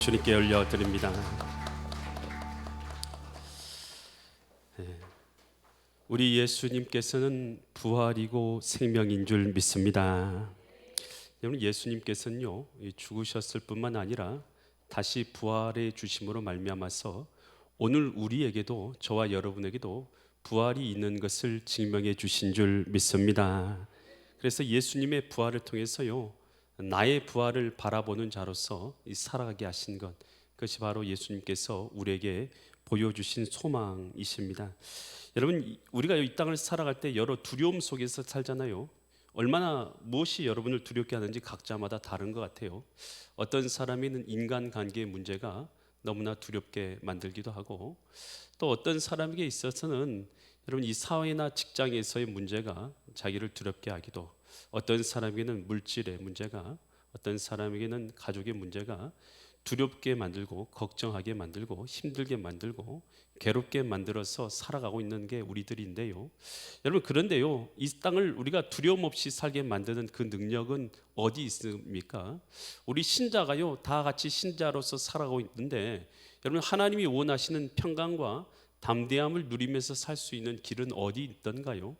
주님께 올려드립니다. 우리 예수님께서는 부활이고 생명인 줄 믿습니다. 여러분, 예수님께서는요 죽으셨을 뿐만 아니라 다시 부활해 주심으로 말미암아서 오늘 우리에게도, 저와 여러분에게도 부활이 있는 것을 증명해 주신 줄 믿습니다. 그래서 예수님의 부활을 통해서요 나의 부활을 바라보는 자로서 살아가게 하신 것, 그것이 바로 예수님께서 우리에게 보여주신 소망이십니다. 여러분, 우리가 이 땅을 살아갈 때 여러 두려움 속에서 살잖아요. 얼마나 무엇이 여러분을 두렵게 하는지 각자마다 다른 것 같아요. 어떤 사람은 인간관계의 문제가 너무나 두렵게 만들기도 하고, 또 어떤 사람에게 있어서는 여러분 이 사회나 직장에서의 문제가 자기를 두렵게 하기도, 어떤 사람에게는 물질의 문제가, 어떤 사람에게는 가족의 문제가 두렵게 만들고 걱정하게 만들고 힘들게 만들고 괴롭게 만들어서 살아가고 있는 게 우리들인데요. 여러분, 그런데요 이 땅을 우리가 두려움 없이 살게 만드는 그 능력은 어디 있습니까? 우리 신자가요 다 같이 신자로서 살아가고 있는데, 여러분 하나님이 원하시는 평강과 담대함을 누리면서 살 수 있는 길은 어디 있던가요?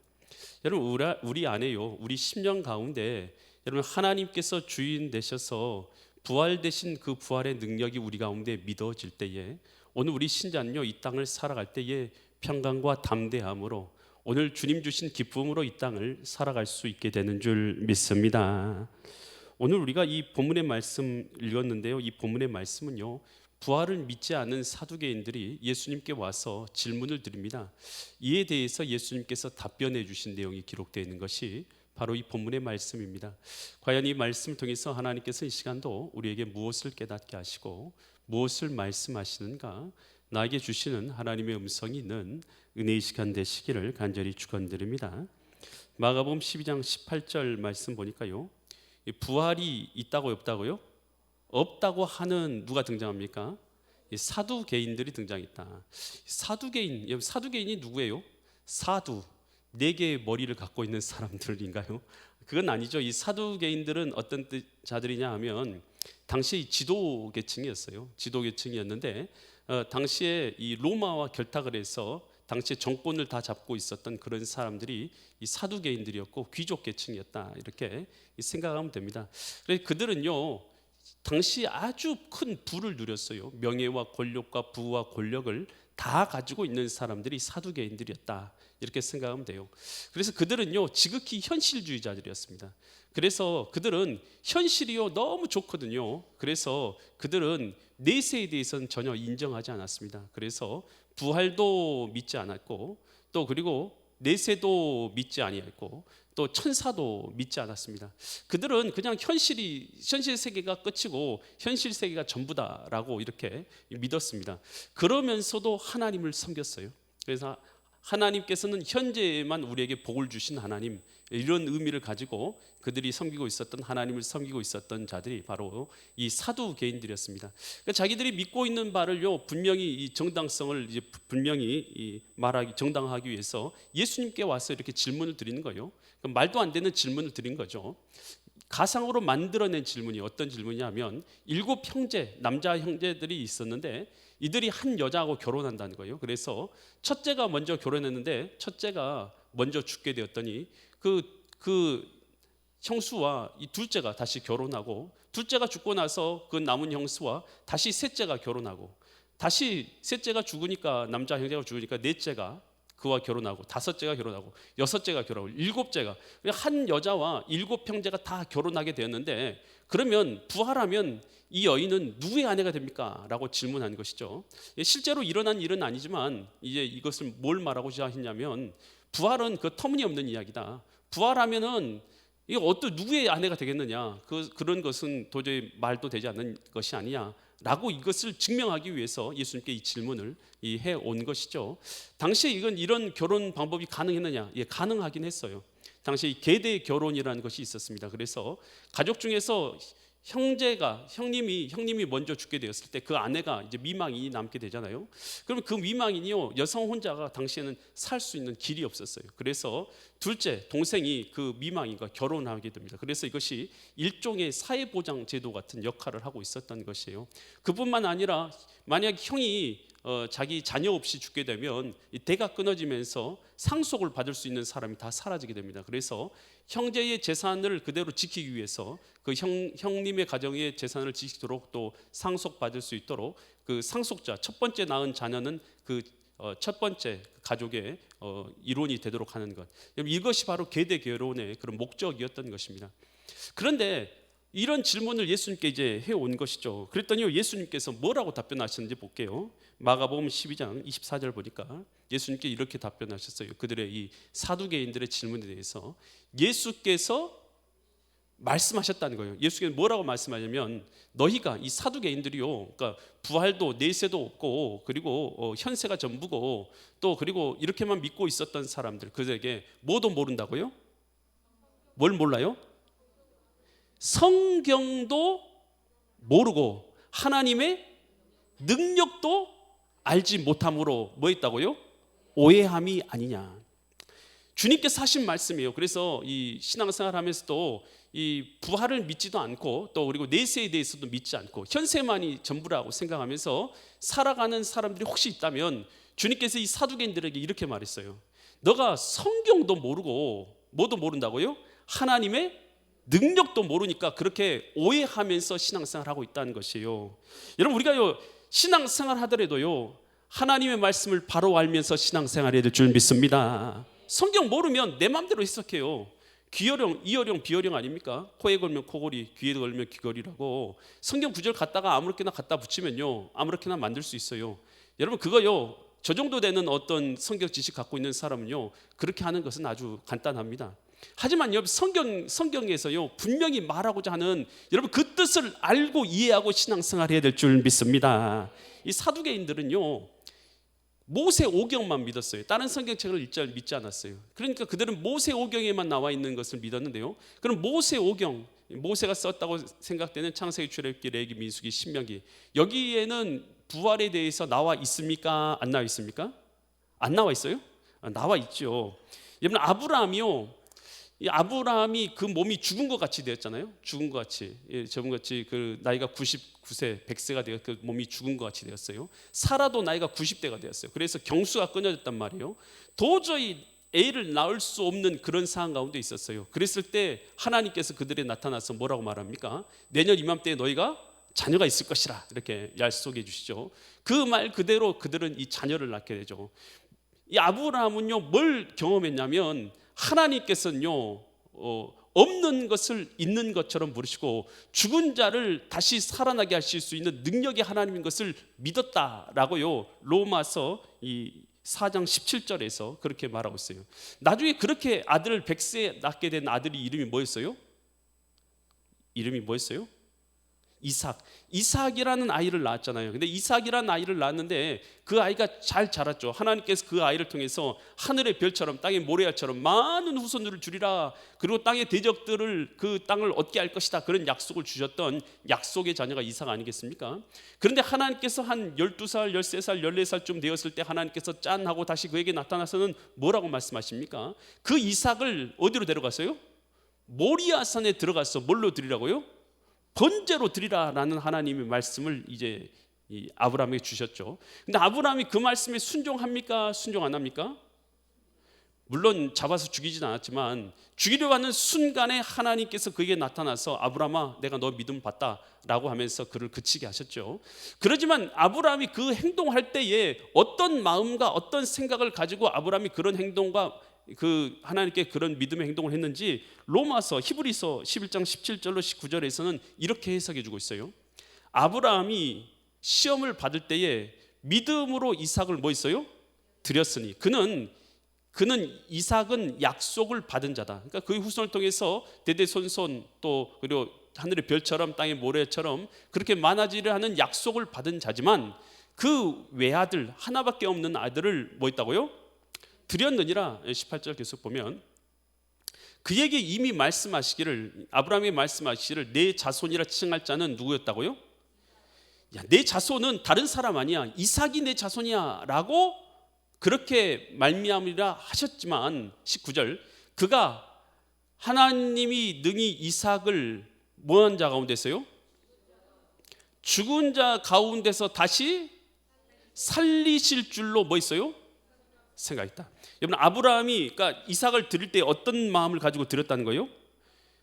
여러분, 우리 안에요, 우리 심령 가운데 여러분 하나님께서 주인 되셔서 부활되신 그 부활의 능력이 우리 가운데 믿어질 때에, 오늘 우리 신자는요 이 땅을 살아갈 때에 평강과 담대함으로, 오늘 주님 주신 기쁨으로 이 땅을 살아갈 수 있게 되는 줄 믿습니다. 오늘 우리가 이 본문의 말씀 읽었는데요, 이 본문의 말씀은요 부활을 믿지 않는 사두개인들이 예수님께 와서 질문을 드립니다. 이에 대해서 예수님께서 답변해 주신 내용이 기록되어 있는 것이 바로 이 본문의 말씀입니다. 과연 이 말씀을 통해서 하나님께서 이 시간도 우리에게 무엇을 깨닫게 하시고 무엇을 말씀하시는가, 나에게 주시는 하나님의 음성이 있는 은혜의 시간 되시기를 간절히 축원드립니다. 마가복음 12장 18절 말씀 보니까요, 부활이 있다고 없다고요? 없다고 하는 누가 등장합니까? 사두개인들이 등장했다. 사두개인이 누구예요? 사두, 네 개의 머리를 갖고 있는 사람들인가요? 그건 아니죠. 이 사두개인들은 어떤 자들이냐 하면 당시 지도계층이었어요. 지도계층이었는데 당시에 이 로마와 결탁을 해서 당시에 정권을 다 잡고 있었던 그런 사람들이 이 사두개인들이었고 귀족계층이었다, 이렇게 생각하면 됩니다. 그래서 그들은요 당시 아주 큰 부를 누렸어요. 명예와 권력과 부와 권력을 다 가지고 있는 사람들이 사두개인들이었다, 이렇게 생각하면 돼요. 그래서 그들은요 지극히 현실주의자들이었습니다. 그래서 그들은 현실이요 너무 좋거든요. 그래서 그들은 내세에 대해서는 전혀 인정하지 않았습니다. 그래서 부활도 믿지 않았고, 또 그리고 내세도 믿지 아니했고, 또 천사도 믿지 않았습니다. 그들은 그냥 현실 세계가 끝이고 현실 세계가 전부다라고 이렇게 믿었습니다. 그러면서도 하나님을 섬겼어요. 그래서 하나님께서는 현재에만 우리에게 복을 주신 하나님, 이런 의미를 가지고 그들이 섬기고 있었던, 하나님을 섬기고 있었던 자들이 바로 이 사두개인들이었습니다. 그러니까 자기들이 믿고 있는 바를요 분명히 이 정당성을 이제 분명히 말하기, 정당하기 위해서 예수님께 와서 이렇게 질문을 드리는 거예요. 말도 안 되는 질문을 드린 거죠. 가상으로 만들어낸 질문이 어떤 질문이냐면, 7 형제, 남자 형제들이 있었는데 이들이 한 여자하고 결혼한다는 거예요. 그래서 첫째가 먼저 결혼했는데 첫째가 먼저 죽게 되었더니 그 형수와 이 둘째가 다시 결혼하고, 둘째가 죽고 나서 그 남은 형수와 다시 셋째가 결혼하고, 다시 셋째가 죽으니까, 남자 형제가 죽으니까 넷째가 그와 결혼하고, 다섯째가 결혼하고, 여섯째가 결혼하고, 일곱째가, 한 여자와 7 형제가 다 결혼하게 되었는데, 그러면 부활하면 이 여인은 누구의 아내가 됩니까? 라고 질문한 것이죠. 실제로 일어난 일은 아니지만 이제 이것을 뭘 말하고자 했냐면, 부활은 그 터무니없는 이야기다. 부활하면은 이게 어떤 누구의 아내가 되겠느냐? 그런 것은 도저히 말도 되지 않는 것이 아니냐? 라고 이것을 증명하기 위해서 예수님께 이 질문을 해온 것이죠. 당시에 이런 결혼 방법이 가능했느냐? 예, 가능하긴 했어요. 당시에 계대 결혼이라는 것이 있었습니다. 그래서 가족 중에서 형님이 먼저 죽게 되었을 때 그 아내가 이제 미망인이 남게 되잖아요. 그러면 그 미망인이요, 여성 혼자가 당시에는 살 수 있는 길이 없었어요. 그래서 둘째 동생이 그 미망인과 결혼하게 됩니다. 그래서 이것이 일종의 사회보장 제도 같은 역할을 하고 있었던 것이에요. 그뿐만 아니라 만약 형이 자기 자녀 없이 죽게 되면 이 대가 끊어지면서 상속을 받을 수 있는 사람이 다 사라지게 됩니다. 그래서 형제의 재산을 그대로 지키기 위해서 그 형님의 가정의 재산을 지키도록, 또 상속받을 수 있도록 그 상속자, 첫 번째 낳은 자녀는 그 첫 번째 가족의 일원이 되도록 하는 것, 이것이 바로 계대 결혼의 그런 목적이었던 것입니다. 그런데 이런 질문을 예수님께 이제 해온 것이죠. 그랬더니 예수님께서 뭐라고 답변하셨는지 볼게요. 마가복음 12장 24절 보니까 예수님께 이렇게 답변하셨어요. 그들의 이 사두개인들의 질문에 대해서 예수께서 말씀하셨다는 거예요. 예수께서 뭐라고 말씀하냐면, 너희가 이 사두개인들이요, 그러니까 부활도 내세도 없고 그리고 현세가 전부고 또 그리고 이렇게만 믿고 있었던 사람들, 그들에게 뭐도 모른다고요? 뭘 몰라요? 성경도 모르고 하나님의 능력도 알지 못함으로 뭐 있다고요? 오해함이 아니냐. 주님께서 하신 말씀이에요. 그래서 이 신앙생활 하면서도 이 부활을 믿지도 않고 또 그리고 내세에 대해서도 믿지 않고 현세만이 전부라고 생각하면서 살아가는 사람들이 혹시 있다면, 주님께서 이 사두개인들에게 이렇게 말했어요. 너가 성경도 모르고 뭐도 모른다고요? 하나님의 능력도 모르니까 그렇게 오해하면서 신앙생활 하고 있다는 것이에요. 여러분, 우리가요 신앙생활 하더라도요 하나님의 말씀을 바로 알면서 신앙생활해야 될 줄 믿습니다. 성경 모르면 내 마음대로 해석해요. 귀어령, 이어령, 비어령 아닙니까? 코에 걸면 코걸이, 귀에 걸면 귀걸이라고 성경 구절 갖다가 아무렇게나 갖다 붙이면요 아무렇게나 만들 수 있어요. 여러분, 그거요 저 정도 되는 어떤 성경 지식 갖고 있는 사람은요 그렇게 하는 것은 아주 간단합니다. 하지만 여러분, 성경에서요 분명히 말하고자 하는 여러분 그 뜻을 알고 이해하고 신앙생활해야 될 줄 믿습니다. 이 사두개인들은요 모세 오경만 믿었어요. 다른 성경책을 믿지 않았어요. 그러니까 그들은 모세 오경에만 나와 있는 것을 믿었는데요, 그럼 모세 오경, 모세가 썼다고 생각되는 창세기, 출애굽기, 레위기, 민수기, 신명기, 여기에는 부활에 대해서 나와 있습니까? 안 나와 있습니까? 안 나와 있어요? 나와 있죠. 여러분, 아브라함이 그 몸이 죽은 것 같이 되었잖아요. 죽은 것 같이, 저번같이 그 나이가 99세, 100세가 되어 그 몸이 죽은 것 같이 되었어요. 사라도 나이가 90대가 되었어요. 그래서 경수가 끊어졌단 말이에요. 도저히 애를 낳을 수 없는 그런 상황 가운데 있었어요. 그랬을 때 하나님께서 그들에 나타나서 뭐라고 말합니까? 내년 이맘때에 너희가 자녀가 있을 것이라, 이렇게 약속해 주시죠. 그 말 그대로 그들은 이 자녀를 낳게 되죠. 이 아브라함은요 뭘 경험했냐면, 하나님께서는요 없는 것을 있는 것처럼 부르시고 죽은 자를 다시 살아나게 하실 수 있는 능력이 하나님인 것을 믿었다라고요 로마서 이 4장 17절에서 그렇게 말하고 있어요. 나중에 그렇게 아들을 100세에 낳게 된 아들이 이름이 뭐였어요? 이삭이라는 아이를 낳았잖아요. 근데 이삭이라는 아이를 낳았는데 그 아이가 잘 자랐죠. 하나님께서 그 아이를 통해서 하늘의 별처럼 땅의 모래알처럼 많은 후손들을 주리라, 그리고 땅의 대적들을 그 땅을 얻게 할 것이다, 그런 약속을 주셨던 약속의 자녀가 이삭 아니겠습니까? 그런데 하나님께서 한 12살, 13살, 14살쯤 되었을 때 하나님께서 짠 하고 다시 그에게 나타나서는 뭐라고 말씀하십니까? 그 이삭을 어디로 데려갔어요? 모리아산에 들어가서 뭘로 드리라고요? 번제로 드리라라는 하나님의 말씀을 이제 이 아브라함에게 주셨죠. 근데 아브라함이 그 말씀에 순종합니까? 순종 안 합니까? 물론 잡아서 죽이진 않았지만 죽이려고 하는 순간에 하나님께서 그에게 나타나서 아브라함아, 내가 너 믿음 봤다라고 하면서 그를 그치게 하셨죠. 그렇지만 아브라함이 그 행동할 때에 어떤 마음과 어떤 생각을 가지고 아브라함이 그런 행동과 그 하나님께 그런 믿음의 행동을 했는지 로마서, 히브리서 11장 17절로 19절에서는 이렇게 해석해 주고 있어요. 아브라함이 시험을 받을 때에 믿음으로 이삭을 뭐 있어요? 드렸으니 그는 이삭은 약속을 받은 자다. 그러니까 그의 후손을 통해서 대대손손 또 그리고 하늘의 별처럼 땅의 모래처럼 그렇게 많아지려 하는 약속을 받은 자지만 그 외아들 하나밖에 없는 아들을 뭐 있다고요? 드렸느니라. 18절 계속 보면 그에게 이미 말씀하시기를, 아브라함이 말씀하시기를 내 자손이라 칭할 자는 누구였다고요? 야, 내 자손은 다른 사람 아니야, 이삭이 내 자손이야 라고 그렇게 말미암으리라 하셨지만 19절, 그가 하나님이 능히 이삭을 뭐한 자 가운데서요? 죽은 자 가운데서 다시 살리실 줄로 뭐 있어요? 생각했다. 여러분, 아브라함이 그러니까 이삭을 드릴 때 어떤 마음을 가지고 드렸다는 거예요?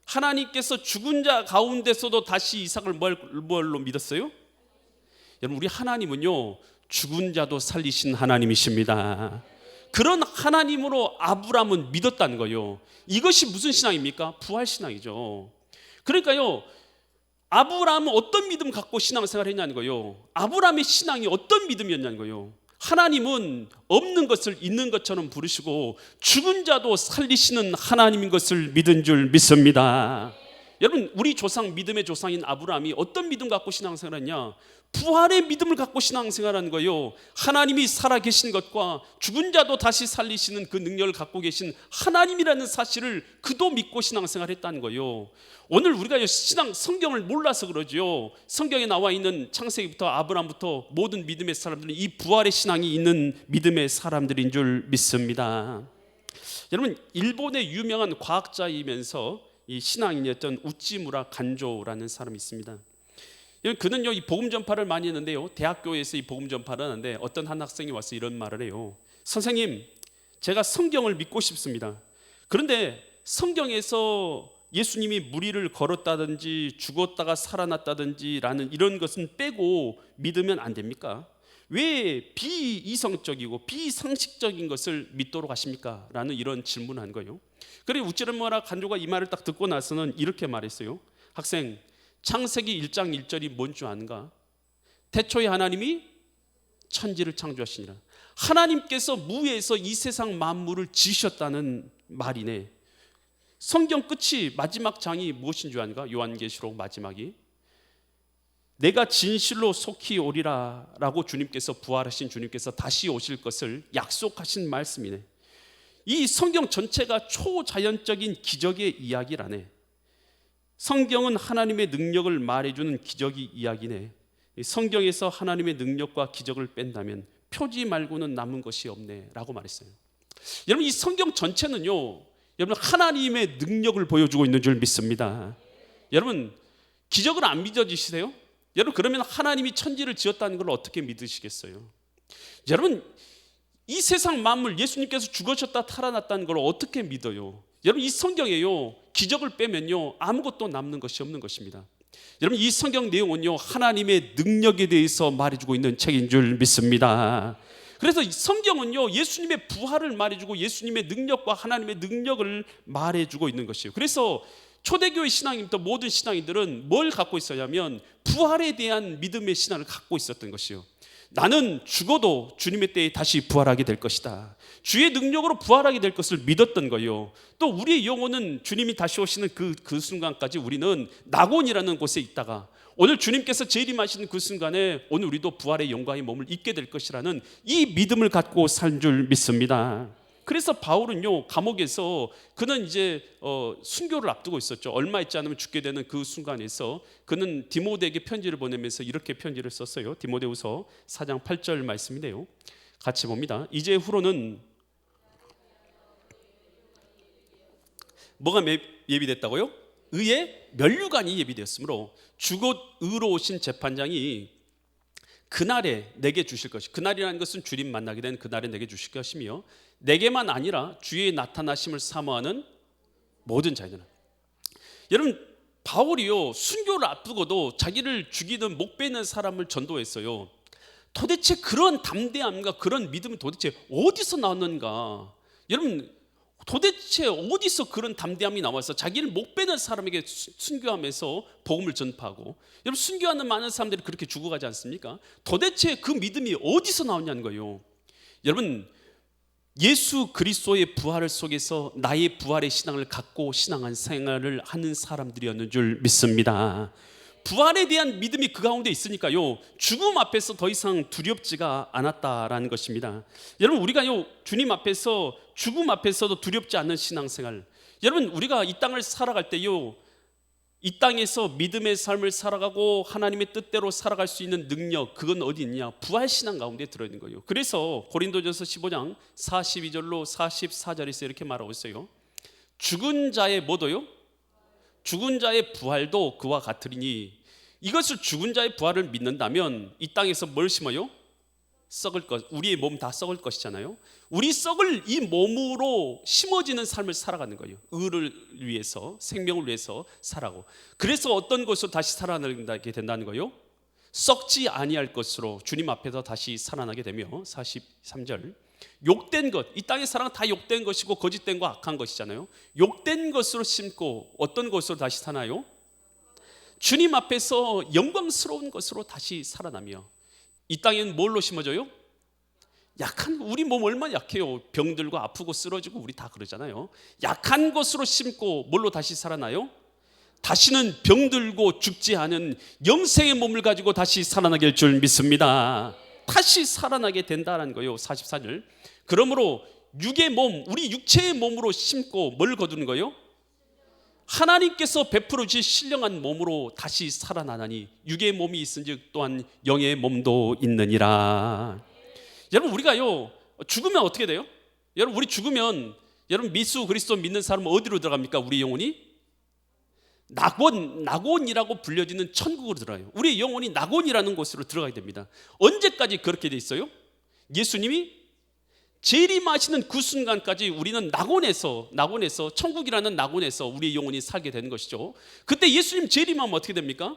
하나님께서 죽은 자 가운데서도 다시 이삭을 뭘로 믿었어요? 여러분, 우리 하나님은요, 죽은 자도 살리신 하나님이십니다. 그런 하나님으로 아브라함은 믿었다는 거예요. 이것이 무슨 신앙입니까? 부활 신앙이죠. 그러니까요, 아브라함은 어떤 믿음 갖고 신앙생활을 했냐는 거예요. 아브라함의 신앙이 어떤 믿음이었냐는 거예요. 하나님은 없는 것을 있는 것처럼 부르시고 죽은 자도 살리시는 하나님인 것을 믿은 줄 믿습니다. 여러분, 우리 조상, 믿음의 조상인 아브라함이 어떤 믿음 갖고 신앙생활을 했냐? 부활의 믿음을 갖고 신앙생활하는 거예요. 하나님이 살아계신 것과 죽은 자도 다시 살리시는 그 능력을 갖고 계신 하나님이라는 사실을 그도 믿고 신앙생활했다는 거예요. 오늘 우리가 신앙 성경을 몰라서 그러죠. 성경에 나와 있는 창세기부터 아브라함부터 모든 믿음의 사람들은 이 부활의 신앙이 있는 믿음의 사람들인 줄 믿습니다. 여러분, 일본의 유명한 과학자이면서 이 신앙인이었던 우찌무라 간조라는 사람이 있습니다. 그는요, 이 복음 전파를 많이 했는데요, 대학교에서 이 복음 전파를 하는데 어떤 한 학생이 와서 이런 말을 해요. 선생님, 제가 성경을 믿고 싶습니다. 그런데 성경에서 예수님이 무리를 걸었다든지 죽었다가 살아났다든지 라는 이런 것은 빼고 믿으면 안 됩니까? 왜 비이성적이고 비상식적인 것을 믿도록 하십니까? 라는 이런 질문을 한 거예요. 그리고 우찌무라 간조가 이 말을 딱 듣고 나서는 이렇게 말했어요. 학생, 창세기 1장 1절이 뭔 줄 아는가? 태초에 하나님이 천지를 창조하시니라. 하나님께서 무에서 이 세상 만물을 지으셨다는 말이네. 성경 끝이 마지막 장이 무엇인 줄 아는가? 요한계시록 마지막이 내가 진실로 속히 오리라 라고 주님께서, 부활하신 주님께서 다시 오실 것을 약속하신 말씀이네. 이 성경 전체가 초자연적인 기적의 이야기라네. 성경은 하나님의 능력을 말해주는 기적의 이야기네. 성경에서 하나님의 능력과 기적을 뺀다면 표지 말고는 남은 것이 없네 라고 말했어요. 여러분, 이 성경 전체는요, 여러분, 하나님의 능력을 보여주고 있는 줄 믿습니다. 여러분, 기적을 안 믿어지시세요? 여러분, 그러면 하나님이 천지를 지었다는 걸 어떻게 믿으시겠어요? 여러분, 이 세상 만물, 예수님께서 죽으셨다 살아났다는 걸 어떻게 믿어요? 여러분, 이 성경에요, 기적을 빼면요 아무것도 남는 것이 없는 것입니다. 여러분, 이 성경 내용은요 하나님의 능력에 대해서 말해주고 있는 책인 줄 믿습니다. 그래서 성경은요 예수님의 부활을 말해주고 예수님의 능력과 하나님의 능력을 말해주고 있는 것이에요. 그래서 초대교회 신앙인부터 모든 신앙인들은 뭘 갖고 있었냐면 부활에 대한 믿음의 신앙을 갖고 있었던 것이에요. 나는 죽어도 주님의 때에 다시 부활하게 될 것이다. 주의 능력으로 부활하게 될 것을 믿었던 거예요. 또 우리의 영혼은 주님이 다시 오시는 그 순간까지 우리는 낙원이라는 곳에 있다가 오늘 주님께서 재림하시는 그 순간에 오늘 우리도 부활의 영광의 몸을 입게 될 것이라는 이 믿음을 갖고 산 줄 믿습니다. 그래서 바울은요 감옥에서 그는 이제 순교를 앞두고 있었죠. 얼마 있지 않으면 죽게 되는 그 순간에서 그는 디모데에게 편지를 보내면서 이렇게 편지를 썼어요. 디모데후서 4장 8절 말씀이네요. 같이 봅니다. 이제 후로는 뭐가 예비됐다고요? 의의 면류관이 예비되었으므로 주곧 의로 오신 재판장이 그날에 내게 주실 것이, 그날이라는 것은 주님 만나게 된 그날에 내게 주실 것이며 내게만 아니라 주의 나타나심을 사모하는 모든 자에게는. 여러분, 바울이요 순교를 앞두고도 자기를 죽이는 목 베는 사람을 전도했어요. 도대체 그런 담대함과 그런 믿음이 도대체 어디서 나왔는가? 여러분, 도대체 어디서 그런 담대함이 나와서 자기를 목 베는 사람에게 순교하면서 복음을 전파하고, 여러분 순교하는 많은 사람들이 그렇게 죽어가지 않습니까? 도대체 그 믿음이 어디서 나오냐는 거예요. 여러분, 예수 그리스도의 부활을 속에서 나의 부활의 신앙을 갖고 신앙한 생활을 하는 사람들이었는 줄 믿습니다. 부활에 대한 믿음이 그 가운데 있으니까요 죽음 앞에서 더 이상 두렵지가 않았다라는 것입니다. 여러분, 우리가요 주님 앞에서 죽음 앞에서도 두렵지 않는 신앙생활, 여러분, 우리가 이 땅을 살아갈 때요, 이 땅에서 믿음의 삶을 살아가고 하나님의 뜻대로 살아갈 수 있는 능력, 그건 어디 있냐? 부활신앙 가운데 들어있는 거예요. 그래서 고린도전서 15장 42절로 44절에서 이렇게 말하고 있어요. 죽은 자의 뭐도요? 죽은 자의 부활도 그와 같으리니, 이것을 죽은 자의 부활을 믿는다면 이 땅에서 뭘 심어요? 썩을 것, 우리의 몸 다 썩을 것이잖아요. 우리 썩을 이 몸으로 심어지는 삶을 살아가는 거예요. 의를 위해서, 생명을 위해서 살아가고. 그래서 어떤 것으로 다시 살아나게 된다는 거예요? 썩지 아니할 것으로 주님 앞에서 다시 살아나게 되며, 43절, 욕된 것, 이 땅의 사랑은 다 욕된 것이고 거짓된 거 악한 것이잖아요. 욕된 것으로 심고 어떤 것으로 다시 사나요? 주님 앞에서 영광스러운 것으로 다시 살아나며, 이 땅에는 뭘로 심어져요? 약한, 우리 몸 얼마나 약해요. 병들고 아프고 쓰러지고 우리 다 그러잖아요. 약한 것으로 심고 뭘로 다시 살아나요? 다시는 병들고 죽지 않은 영생의 몸을 가지고 다시 살아나게 될 줄 믿습니다. 다시 살아나게 된다는 거예요. 44절, 그러므로 육의 몸, 우리 육체의 몸으로 심고 뭘 거두는 거예요? 하나님께서 베풀어 주신 신령한 몸으로 다시 살아나나니 육의 몸이 있은즉 또한 영의 몸도 있느니라. 여러분, 우리가요 죽으면 어떻게 돼요? 여러분, 우리 죽으면, 여러분, 미수 그리스도 믿는 사람은 어디로 들어갑니까? 우리 영혼이 낙원이라고 불려지는 천국으로 들어가요. 우리 영혼이 낙원이라는 곳으로 들어가게 됩니다. 언제까지 그렇게 돼 있어요? 예수님이 재림하시는 그 순간까지 우리는 낙원에서, 천국이라는 낙원에서 우리의 영혼이 살게 되는 것이죠. 그때 예수님 재림하면 어떻게 됩니까?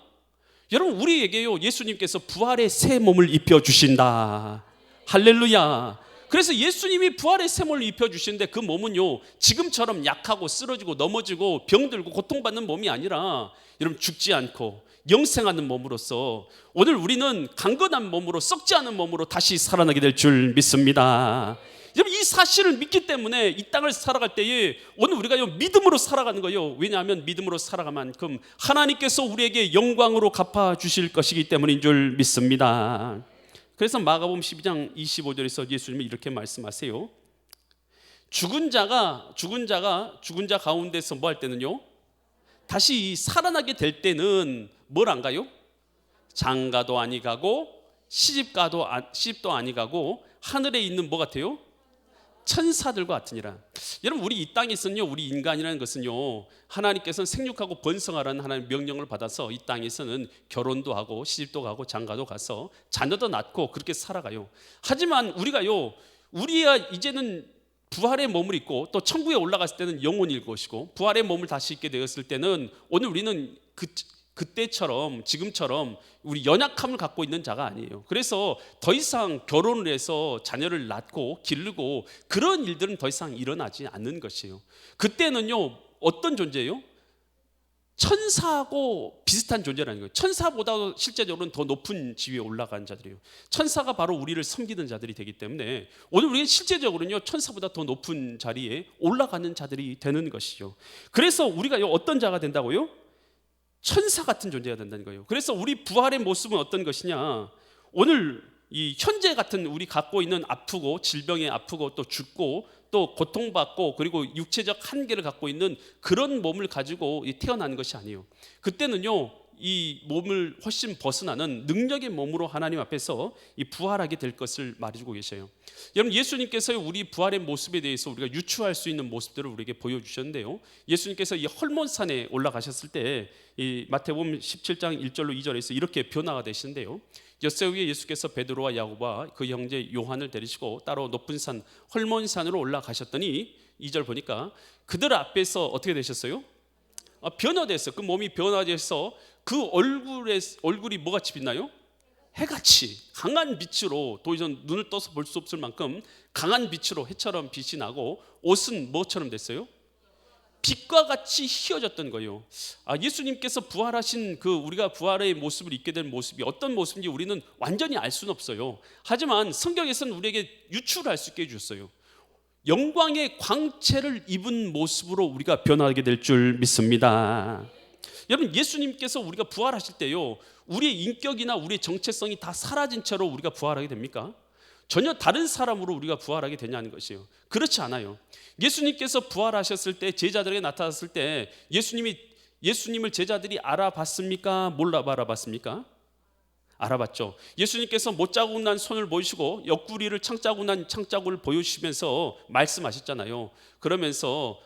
여러분, 우리에게요 예수님께서 부활의 새 몸을 입혀주신다. 할렐루야. 그래서 예수님이 부활의 새 몸을 입혀주시는데, 그 몸은요 지금처럼 약하고 쓰러지고 넘어지고 병들고 고통받는 몸이 아니라, 여러분, 죽지 않고 영생하는 몸으로서 오늘 우리는 강건한 몸으로, 썩지 않은 몸으로 다시 살아나게 될 줄 믿습니다. 여러분, 이 사실을 믿기 때문에 이 땅을 살아갈 때에 오늘 우리가 믿음으로 살아가는 거예요. 왜냐하면 믿음으로 살아갈 만큼 하나님께서 우리에게 영광으로 갚아주실 것이기 때문인 줄 믿습니다. 그래서 마가복음 12장 25절에서 예수님이 이렇게 말씀하세요. 죽은 자 가운데서 뭐 할 때는요, 다시 살아나게 될 때는 뭘 안 가요? 장가도 아니 가고 시집도 아니 가고 하늘에 있는 뭐 같아요? 천사들과 같으니라. 여러분, 우리 이 땅에서는요, 우리 인간이라는 것은요, 하나님께서는 생육하고 번성하라는 하나님의 명령을 받아서 이 땅에서는 결혼도 하고 시집도 가고 장가도 가서 자녀도 낳고 그렇게 살아가요. 하지만 우리가요, 우리야 이제는 부활의 몸을 입고 또 천국에 올라갔을 때는 영혼일 것이고, 부활의 몸을 다시 입게 되었을 때는 오늘 우리는 그때처럼 지금처럼 우리 연약함을 갖고 있는 자가 아니에요. 그래서 더 이상 결혼을 해서 자녀를 낳고 기르고 그런 일들은 더 이상 일어나지 않는 것이에요. 그때는요 어떤 존재예요? 천사하고 비슷한 존재라는 거예요. 천사보다 실제적으로는 더 높은 지위에 올라간 자들이에요. 천사가 바로 우리를 섬기는 자들이 되기 때문에 오늘 우리는 실제적으로는요 천사보다 더 높은 자리에 올라가는 자들이 되는 것이죠. 그래서 우리가 어떤 자가 된다고요? 천사 같은 존재가 된다는 거예요. 그래서 우리 부활의 모습은 어떤 것이냐? 오늘 이 현재 같은 우리 갖고 있는 아프고 질병에 아프고 또 죽고 또 고통받고 그리고 육체적 한계를 갖고 있는 그런 몸을 가지고 태어난 것이 아니에요. 그때는요 이 몸을 훨씬 벗어나는 능력의 몸으로 하나님 앞에서 이 부활하게 될 것을 말해주고 계셔요. 여러분, 예수님께서 우리 부활의 모습에 대해서 우리가 유추할 수 있는 모습들을 우리에게 보여주셨는데요, 예수님께서 이 헐몬산에 올라가셨을 때 이 마태복음 17장 1절로 2절에서 이렇게 변화가 되시는데요, 엿새 후에 예수께서 베드로와 야고보와 그 형제 요한을 데리시고 따로 높은 산 헐몬산으로 올라가셨더니 2절 보니까 그들 앞에서 어떻게 되셨어요? 변화됐어요. 그 몸이 변화돼서 그 얼굴이 뭐같이 빛나요? 해같이 강한 빛으로, 더 이상 눈을 떠서 볼 수 없을 만큼 강한 빛으로 해처럼 빛이 나고 옷은 뭐처럼 됐어요? 빛과 같이 휘어졌던 거예요. 예수님께서 부활하신 그 우리가 부활의 모습을 입게 된 모습이 어떤 모습인지 우리는 완전히 알 수는 없어요. 하지만 성경에서는 우리에게 유추할 수 있게 해주셨어요. 영광의 광채를 입은 모습으로 우리가 변화하게 될 줄 믿습니다. 여러분, 예수님께서 우리가 부활하실 때요, 우리의 인격이나 우리의 정체성이 다 사라진 채로 우리가 부활하게 됩니까? 전혀 다른 사람으로 우리가 부활하게 되냐는 것이에요. 그렇지 않아요. 예수님께서 부활하셨을 때, 제자들에게 나타났을 때 예수님을 제자들이 알아봤습니까? 몰라 알아봤습니까? 알아봤죠. 예수님께서 못자국 난 손을 보이시고 옆구리를 창자국 난 창자국을 보여주시면서 말씀하셨잖아요. 그러면서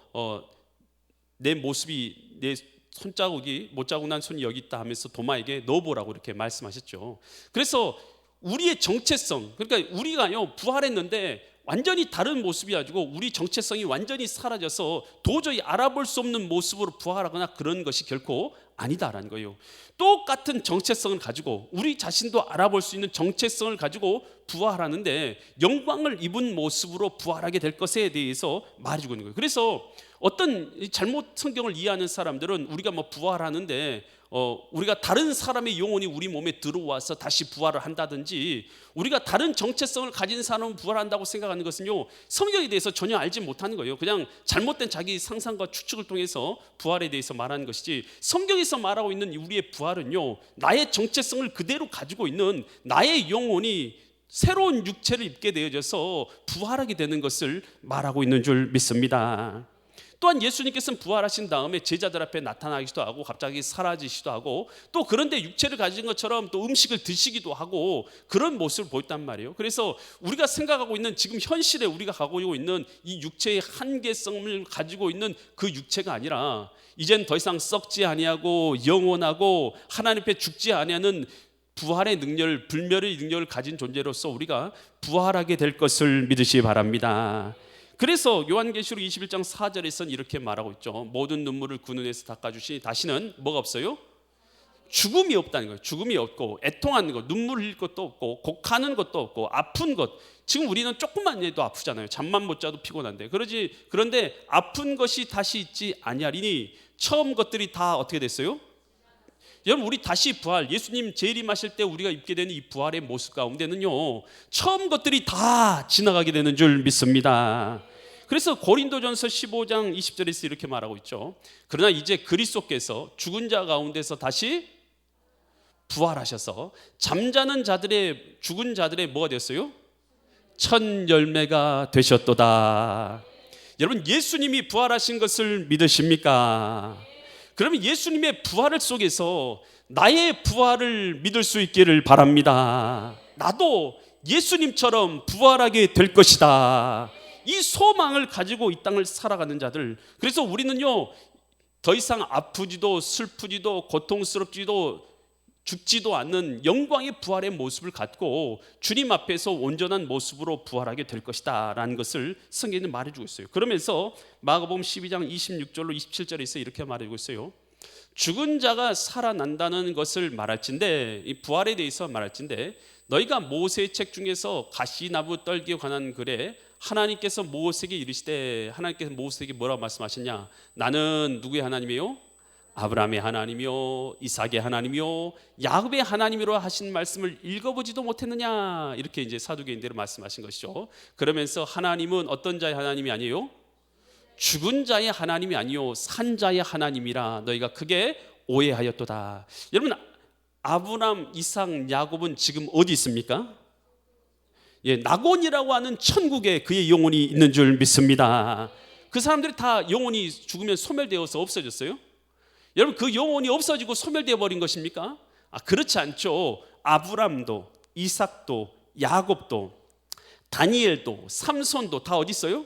내 모습이, 내 손자국이, 못자국 난 손이 여기 있다 하면서 도마에게 넣어보라고 이렇게 말씀하셨죠. 그래서 우리의 정체성, 그러니까 우리가요 부활했는데 완전히 다른 모습이 가지고 우리 정체성이 완전히 사라져서 도저히 알아볼 수 없는 모습으로 부활하거나 그런 것이 결코 아니다라는 거예요. 똑같은 정체성을 가지고 우리 자신도 알아볼 수 있는 정체성을 가지고 부활하는데 영광을 입은 모습으로 부활하게 될 것에 대해서 말해주고 있는 거예요. 그래서 어떤 잘못 성경을 이해하는 사람들은 우리가 뭐 부활하는데 우리가 다른 사람의 영혼이 우리 몸에 들어와서 다시 부활을 한다든지 우리가 다른 정체성을 가진 사람은 부활한다고 생각하는 것은요 성경에 대해서 전혀 알지 못하는 거예요. 그냥 잘못된 자기 상상과 추측을 통해서 부활에 대해서 말하는 것이지, 성경에서 말하고 있는 우리의 부활은요 나의 정체성을 그대로 가지고 있는 나의 영혼이 새로운 육체를 입게 되어져서 부활하게 되는 것을 말하고 있는 줄 믿습니다. 또한 예수님께서는 부활하신 다음에 제자들 앞에 나타나기도 하고 갑자기 사라지시기도 하고 또 그런데 육체를 가진 것처럼 또 음식을 드시기도 하고 그런 모습을 보였단 말이에요. 그래서 우리가 생각하고 있는 지금 현실에 우리가 가지고 있는 이 육체의 한계성을 가지고 있는 그 육체가 아니라 이젠 더 이상 썩지 아니하고 영원하고 하나님 앞에 죽지 아니하는 부활의 능력, 불멸의 능력을 가진 존재로서 우리가 부활하게 될 것을 믿으시기 바랍니다. 그래서 요한계시록 21장 4절에서는 이렇게 말하고 있죠. 모든 눈물을 그 눈에서 닦아주시니 다시는 뭐가 없어요? 죽음이 없다는 거예요. 죽음이 없고 애통하는 것, 눈물 흘릴 것도 없고 곡하는 것도 없고 아픈 것. 지금 우리는 조금만 해도 아프잖아요. 잠만 못 자도 피곤한데. 그런데 아픈 것이 다시 있지 아니하리니 처음 것들이 다 어떻게 됐어요? 여러분 우리 다시 부활, 예수님 재림하실 때 우리가 입게 되는 이 부활의 모습 가운데는요 처음 것들이 다 지나가게 되는 줄 믿습니다. 그래서 고린도전서 15장 20절에서 이렇게 말하고 있죠. 그러나 이제 그리스도께서 죽은 자 가운데서 다시 부활하셔서 잠자는 자들의, 죽은 자들의 뭐가 됐어요? 첫 열매가 되셨도다. 여러분 예수님이 부활하신 것을 믿으십니까? 그러면 예수님의 부활을 속에서 나의 부활을 믿을 수 있기를 바랍니다. 나도 예수님처럼 부활하게 될 것이다. 이 소망을 가지고 이 땅을 살아가는 자들. 그래서 우리는요 더 이상 아프지도 슬프지도 고통스럽지도 죽지도 않는 영광의 부활의 모습을 갖고 주님 앞에서 온전한 모습으로 부활하게 될 것이다 라는 것을 성경에는 말해주고 있어요. 그러면서 마가복음 12장 26절로 27절에서 이렇게 말해주고 있어요. 죽은 자가 살아난다는 것을 말할진대, 이 부활에 대해서 말할진대, 너희가 모세의 책 중에서 가시나무 떨기에 관한 글에 하나님께서 모세에게 이르시되, 하나님께서 모세에게 뭐라고 말씀하셨냐? 나는 누구의 하나님이요? 아브라함의 하나님이요 이삭의 하나님이요 야곱의 하나님이로 하신 말씀을 읽어보지도 못했느냐, 이렇게 이제 사두개인대로 말씀하신 것이죠. 그러면서 하나님은 어떤 자의 하나님이 아니에요? 죽은 자의 하나님이 아니요 산 자의 하나님이라 너희가 크게 오해하였도다. 여러분 아브라함, 이삭, 야곱은 지금 어디 있습니까? 낙원이라고 하는 천국에 그의 영혼이 있는 줄 믿습니다. 그 사람들이 다 영혼이 죽으면 소멸되어서 없어졌어요? 여러분 그 영혼이 없어지고 소멸되어 버린 것입니까? 그렇지 않죠. 아브람도, 이삭도, 야곱도, 다니엘도, 삼손도 다 어디 있어요?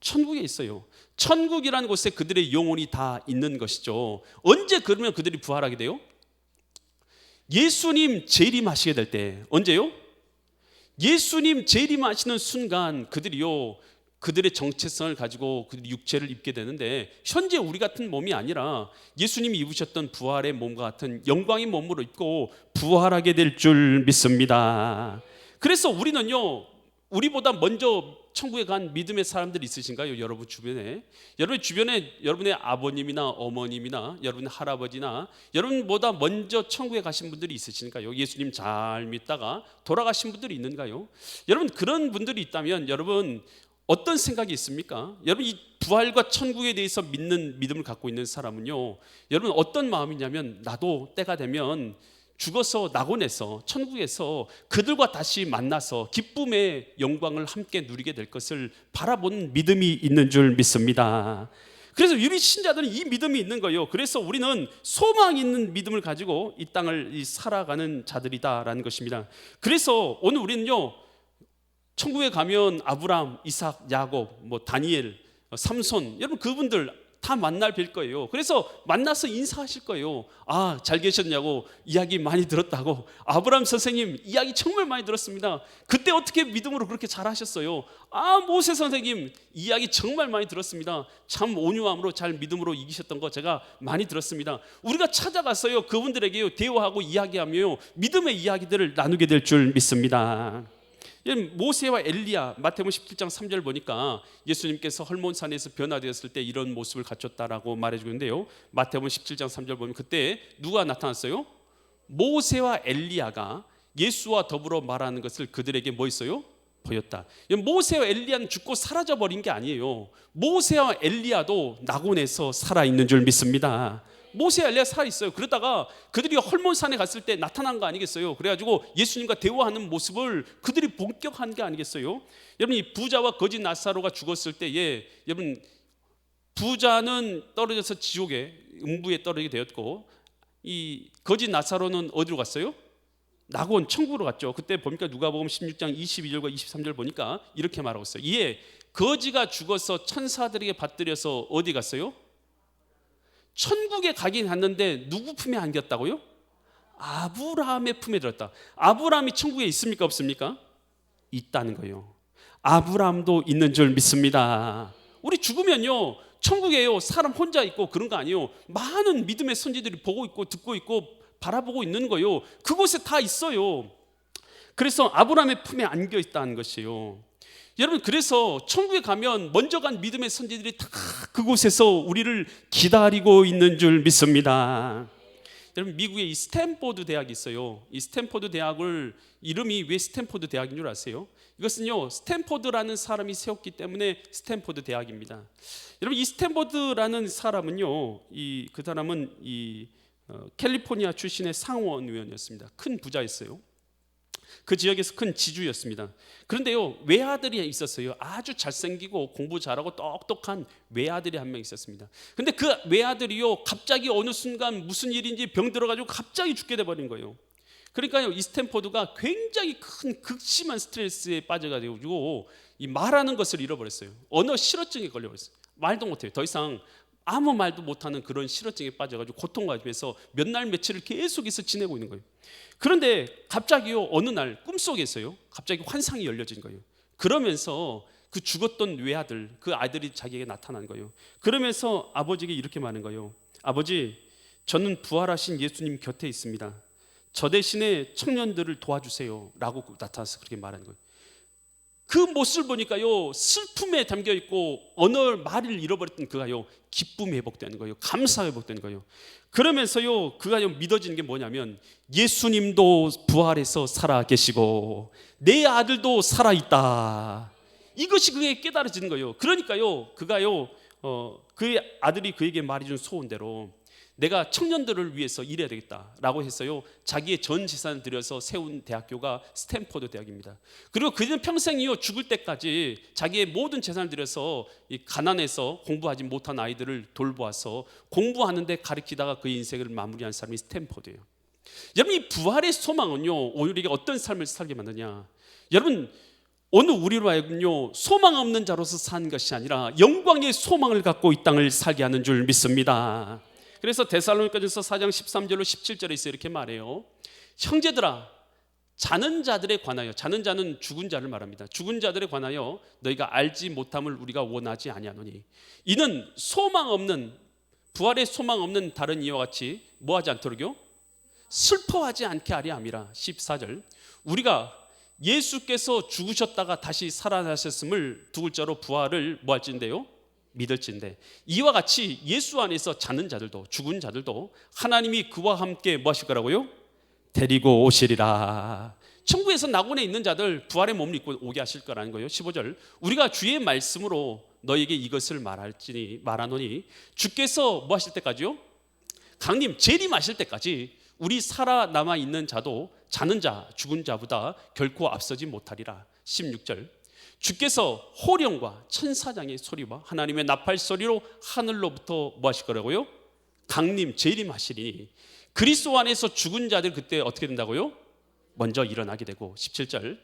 천국에 있어요. 천국이라는 곳에 그들의 영혼이 다 있는 것이죠. 언제 그러면 그들이 부활하게 돼요? 예수님 재림하시게 될 때. 언제요? 예수님 재림하시는 순간 그들이요 그들의 정체성을 가지고 그들이 육체를 입게 되는데, 현재 우리 같은 몸이 아니라 예수님이 입으셨던 부활의 몸과 같은 영광의 몸으로 입고 부활하게 될 줄 믿습니다. 그래서 우리는요 우리보다 먼저 천국에 간 믿음의 사람들이 있으신가요? 여러분 주변에 여러분의 아버님이나 어머님이나 여러분의 할아버지나 여러분보다 먼저 천국에 가신 분들이 있으신가요? 예수님 잘 믿다가 돌아가신 분들이 있는가요? 여러분 그런 분들이 있다면 여러분 어떤 생각이 있습니까? 여러분 이 부활과 천국에 대해서 믿는 믿음을 갖고 있는 사람은요 여러분 어떤 마음이냐면, 나도 때가 되면 죽어서 낙원에서 천국에서 그들과 다시 만나서 기쁨의 영광을 함께 누리게 될 것을 바라보는 믿음이 있는 줄 믿습니다. 그래서 유리 신자들은 이 믿음이 있는 거예요. 그래서 우리는 소망 있는 믿음을 가지고 이 땅을 살아가는 자들이다라는 것입니다. 그래서 오늘 우리는요, 천국에 가면 아브라함, 이삭, 야곱, 다니엘, 삼손, 여러분 그분들 다 만날 뵐 거예요. 그래서 만나서 인사하실 거예요. 아, 잘 계셨냐고 이야기 많이 들었다고. 아브라함 선생님 이야기 정말 많이 들었습니다. 그때 어떻게 믿음으로 그렇게 잘하셨어요? 아, 모세 선생님 이야기 정말 많이 들었습니다. 참 온유함으로 잘 믿음으로 이기셨던 거 제가 많이 들었습니다. 우리가 찾아가서요, 그분들에게 대화하고 이야기하며 믿음의 이야기들을 나누게 될 줄 믿습니다. 모세와 엘리야, 마태복음 17장 3절 보니까 예수님께서 헐몬산에서 변화되었을 때 이런 모습을 갖췄다라고 말해주는데요, 마태복음 17장 3절 보면 그때 누가 나타났어요? 모세와 엘리야가 예수와 더불어 말하는 것을 그들에게 뭐 있어요? 보였다. 모세와 엘리야는 죽고 사라져버린 게 아니에요. 모세와 엘리야도 낙원에서 살아있는 줄 믿습니다. 모세 엘리야 살아있어요. 그러다가 그들이 헐몬산에 갔을 때 나타난 거 아니겠어요? 그래가지고 예수님과 대화하는 모습을 그들이 본격한 게 아니겠어요? 여러분, 이 부자와 거지 나사로가 죽었을 때에, 여러분, 부자는 떨어져서 지옥에 음부에 떨어지게 되었고, 이 거지 나사로는 어디로 갔어요? 낙원, 천국으로 갔죠. 그때 보니까 누가복음 16장 22절과 23절 보니까 이렇게 말하고 있어요. 이에 거지가 죽어서 천사들에게 받들여서 어디 갔어요? 천국에 가긴 갔는데 누구 품에 안겼다고요? 아브라함의 품에 들었다. 아브라함이 천국에 있습니까, 없습니까? 있다는 거예요. 아브라함도 있는 줄 믿습니다. 우리 죽으면요, 천국에요, 사람 혼자 있고 그런 거 아니에요. 많은 믿음의 선지들이 보고 있고 듣고 있고 바라보고 있는 거예요. 그곳에 다 있어요. 그래서 아브라함의 품에 안겨 있다는 것이에요. 여러분, 그래서 천국에 가면 먼저 간 믿음의 선지들이 다 그곳에서 우리를 기다리고 있는 줄 믿습니다. 여러분, 미국에 이 스탠포드 대학이 있어요. 이 스탠포드 대학을, 이름이 왜 스탠포드 대학인 줄 아세요? 이것은요, 스탠포드라는 사람이 세웠기 때문에 스탠포드 대학입니다. 여러분, 이 스탠포드라는 사람은요, 그 사람은 캘리포니아 출신의 상원 의원이었습니다. 큰 부자였어요. 그 지역에서 큰 지주였습니다. 그런데요, 외아들이 있었어요. 아주 잘생기고 공부 잘하고 똑똑한 외아들이 한 명 있었습니다. 근데 그 외아들이요, 갑자기 어느 순간 무슨 일인지 병 들어가지고 갑자기 죽게 돼버린 거예요. 그러니까요, 이 스탠포드가 굉장히 큰 극심한 스트레스에 빠져가지고 이 말하는 것을 잃어버렸어요. 언어 실어증에 걸려버렸어요. 말도 못해요. 더 이상 아무 말도 못하는 그런 실어증에 빠져가지고 고통가지면서 몇 날 며칠을 계속해서 지내고 있는 거예요. 그런데 갑자기요, 어느 날 꿈속에서요, 갑자기 환상이 열려진 거예요. 그러면서 그 죽었던 외아들, 그 아이들이 자기에게 나타난 거예요. 그러면서 아버지에게 이렇게 말하는 거예요. 아버지, 저는 부활하신 예수님 곁에 있습니다. 저 대신에 청년들을 도와주세요 라고 나타나서 그렇게 말하는 거예요. 그 모습을 보니까요, 슬픔에 담겨 있고 언어 말을 잃어버렸던 그가요, 기쁨이 회복되는 거예요. 감사가 회복되는 거예요. 그러면서요, 그가요, 믿어지는 게 뭐냐면 예수님도 부활해서 살아 계시고 내 아들도 살아 있다. 이것이 그에게 깨달아지는 거예요. 그러니까요, 그가요, 그의 아들이 그에게 말해준 소원대로 내가 청년들을 위해서 일해야 되겠다라고 했어요. 자기의 전 재산을 들여서 세운 대학교가 스탠포드 대학입니다. 그리고 그는 평생이요, 죽을 때까지 자기의 모든 재산을 들여서 이 가난해서 공부하지 못한 아이들을 돌보아서 공부하는데 가르치다가 그의 인생을 마무리한 사람이 스탠포드예요. 여러분, 이 부활의 소망은요, 우리에게 어떤 삶을 살게 만드냐? 여러분, 오늘 우리로 하여금요, 소망 없는 자로서 사는 것이 아니라 영광의 소망을 갖고 이 땅을 살게 하는 줄 믿습니다. 그래서 데살로니가전서 4장 13절로 17절에 있어 이렇게 말해요. 형제들아, 자는 자들에 관하여, 자는 자는 죽은 자를 말합니다. 죽은 자들에 관하여 너희가 알지 못함을 우리가 원하지 아니하노니 이는 소망 없는, 부활의 소망 없는 다른 이와 같이 뭐하지 않도록요? 슬퍼하지 않게 하려 함이라. 14절, 우리가 예수께서 죽으셨다가 다시 살아나셨음을 두 글자로 부활을 뭐할진데요? 믿을진데 이와 같이 예수 안에서 자는 자들도, 죽은 자들도 하나님이 그와 함께 뭐 하실 거라고요? 데리고 오시리라. 천국에서 낙원에 있는 자들 부활의 몸을 입고 오게 하실 거라는 거예요. 15절, 우리가 주의 말씀으로 너에게 이것을 말하노니 주께서 뭐 하실 때까지요? 강림 재림하실 때까지 우리 살아남아 있는 자도 자는 자 죽은 자보다 결코 앞서지 못하리라. 16절 주께서 호령과 천사장의 소리와 하나님의 나팔 소리로 하늘로부터 뭐 하실 거라고요? 강림 재림하시리니 그리스도 안에서 죽은 자들 그때 어떻게 된다고요? 먼저 일어나게 되고 17절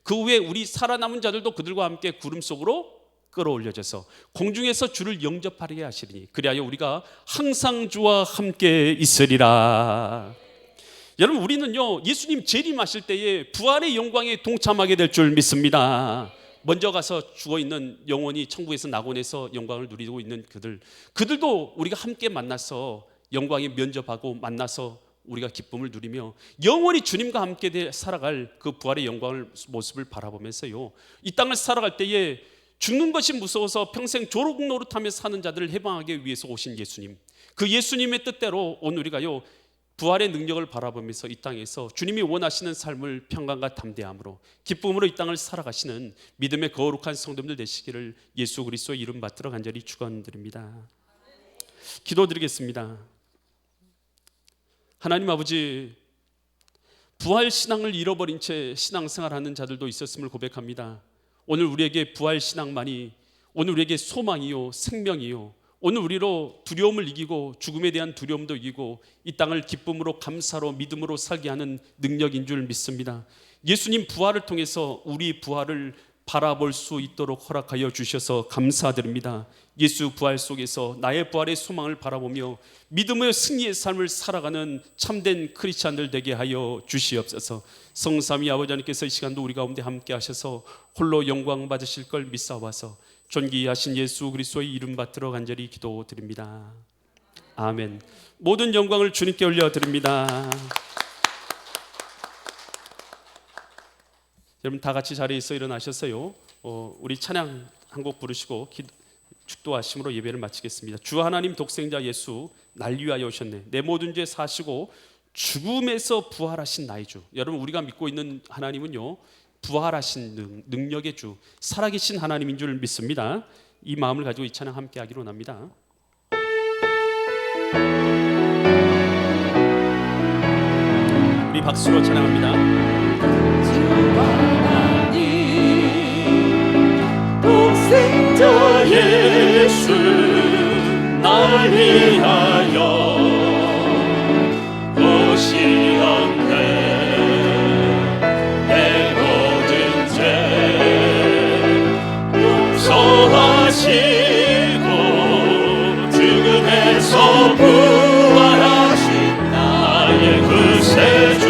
그 후에 우리 살아남은 자들도 그들과 함께 구름 속으로 끌어올려져서 공중에서 주를 영접하게 하시리니 그리하여 우리가 항상 주와 함께 있으리라. 여러분 우리는요 예수님 재림하실 때에 부활의 영광에 동참하게 될 줄 믿습니다. 먼저 가서 죽어있는 영혼이 천국에서 낙원에서 영광을 누리고 있는 그들도 우리가 함께 만나서 영광에 면접하고 만나서 우리가 기쁨을 누리며 영원히 주님과 함께 살아갈 그 부활의 영광을 모습을 바라보면서요 이 땅을 살아갈 때에 죽는 것이 무서워서 평생 조롱 노릇하며 사는 자들을 해방하기 위해서 오신 예수님, 그 예수님의 뜻대로 오늘 우리가요 부활의 능력을 바라보면서 이 땅에서 주님이 원하시는 삶을 평강과 담대함으로 기쁨으로 이 땅을 살아가시는 믿음의 거룩한 성도들 되시기를 예수 그리스도의 이름 받들어 간절히 축원드립니다. 기도드리겠습니다. 하나님 아버지, 부활 신앙을 잃어버린 채 신앙생활하는 자들도 있었음을 고백합니다. 오늘 우리에게 부활 신앙만이, 오늘 우리에게 소망이요 생명이요, 오늘 우리로 두려움을 이기고 죽음에 대한 두려움도 이기고 이 땅을 기쁨으로 감사로 믿음으로 살게 하는 능력인 줄 믿습니다. 예수님 부활을 통해서 우리 부활을 바라볼 수 있도록 허락하여 주셔서 감사드립니다. 예수 부활 속에서 나의 부활의 소망을 바라보며 믿음의 승리의 삶을 살아가는 참된 크리스찬들 되게 하여 주시옵소서. 성삼위 아버지 하나님께서 이 시간도 우리 가운데 함께 하셔서 홀로 영광 받으실 걸 믿사와서 존귀하신 예수 그리스도의 이름 받들어 간절히 기도드립니다. 아멘. 모든 영광을 주님께 올려드립니다. 여러분 다 같이 자리에서 일어나셨어요. 우리 찬양 한 곡 부르시고 축도하심으로 예배를 마치겠습니다. 주 하나님 독생자 예수 날 위하여 오셨네. 내 모든 죄 사시고 죽음에서 부활하신 나의 주. 여러분 우리가 믿고 있는 하나님은요 부활하신 능력의 주, 살아계신 하나님인 줄 믿습니다. 이 마음을 가지고 이 찬양 함께 하기로 합니다. 우리 박수로 찬양합니다. 독생자 예수 날 위하여 오시었네. 내 모든 죄 용서하시고 죽음에서 부활하신 나의 구세주,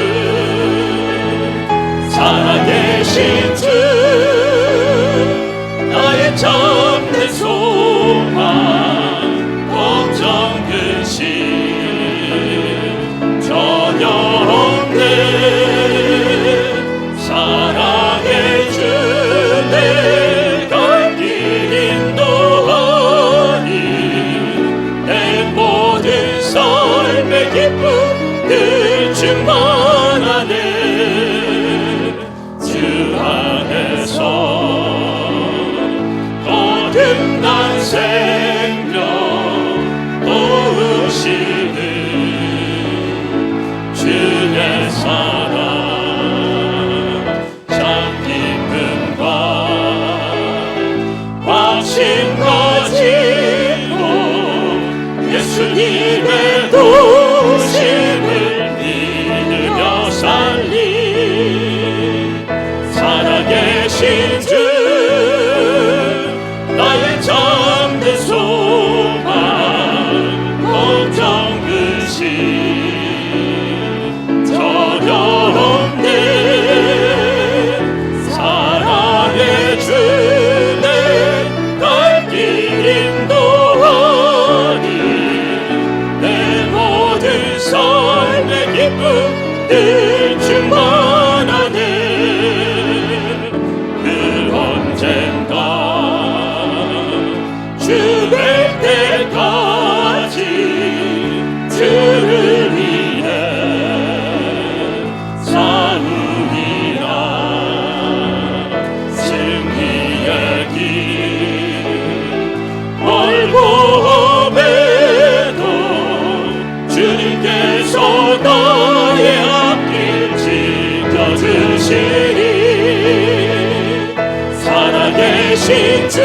살아계신 주, 나의 참된 소망, 걱정 근심 전혀 없네. 사랑의 주 내 갈 길 인도하니 내 모든 삶의 기쁨들 충만하네. 주 안에서 거듭난 생명 도우시는 주의 사랑, 참 기쁨과 확신 가지고 예수님의 도우심을 믿으며 살리. 살아계신 주, 나의 참된 소망, 걱정 근심 전혀 없네. 사랑의 주 내 갈 길 인도하니 내 모든 삶의 기쁨들 충만하네. 되신 주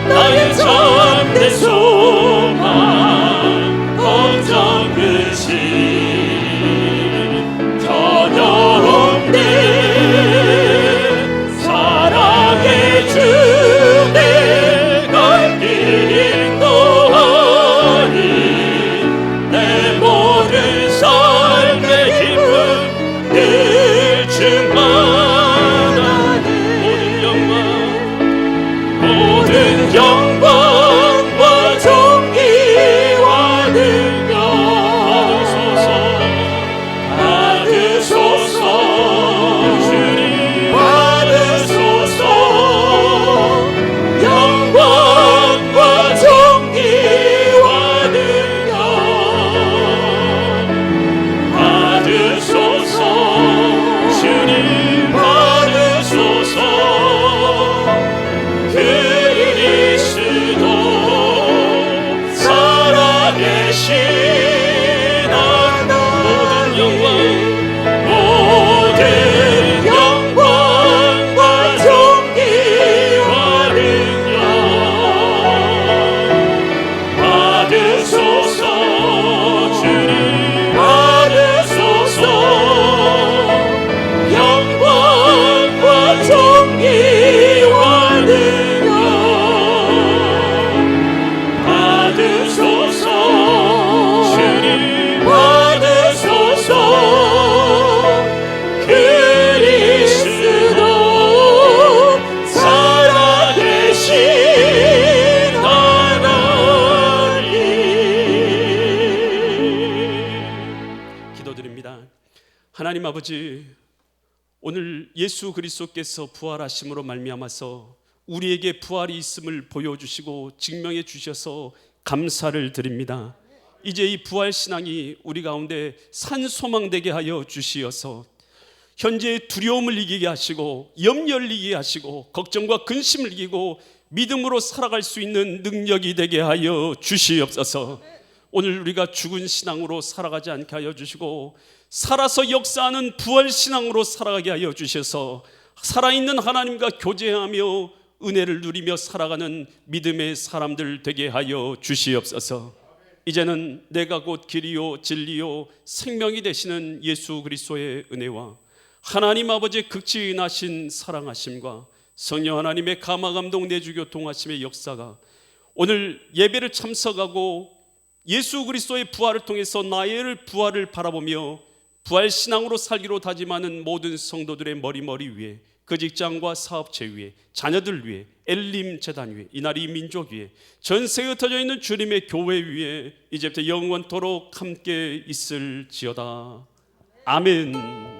나의 참된 소망 걱정 근심 전혀 없네 사랑의 주 내 갈 길 인도하니 내 모든 삶의 기쁨 늘 충만하네 모든 영광과 존귀와 능력 받으소서 주님 받으소서 영광과 존귀와 능력 받으소서 주님 받으소서 그리스도 살아계신 모든 영광과 존귀와 능력 받으소서 주님 받으소서 영광과 존귀와 능력 받으소서 주님 받으소서 그리스도 살아계신 하나님 기도드립니다. 하나님 아버지 오늘 예수 그리스도께서 부활하심으로 말미암아서 우리에게 부활이 있음을 보여주시고 증명해 주셔서 감사를 드립니다. 이제 이 부활 신앙이 우리 가운데 산소망되게 하여 주시어서 현재의 두려움을 이기게 하시고 염려를 이기게 하시고 걱정과 근심을 이기고 믿음으로 살아갈 수 있는 능력이 되게 하여 주시옵소서. 오늘 우리가 죽은 신앙으로 살아가지 않게 하여 주시고 살아서 역사하는 부활 신앙으로 살아가게 하여 주셔서 살아있는 하나님과 교제하며 은혜를 누리며 살아가는 믿음의 사람들 되게 하여 주시옵소서. 이제는 내가 곧 길이요 진리요 생명이 되시는 예수 그리스도의 은혜와 하나님 아버지의 극진하신 사랑하심과 성령 하나님의 감화감동 내주교 동하심의 역사가 오늘 예배를 참석하고 예수 그리스도의 부활을 통해서 나의 부활을 바라보며 부활 신앙으로 살기로 다짐하는 모든 성도들의 머리 위에 그 직장과 사업체 위에 자녀들 위에 엘림 재단 위에 이날이 민족 위에 전세에 흩어져 있는 주님의 교회 위에 이제부터 영원토록 함께 있을지어다. 아멘.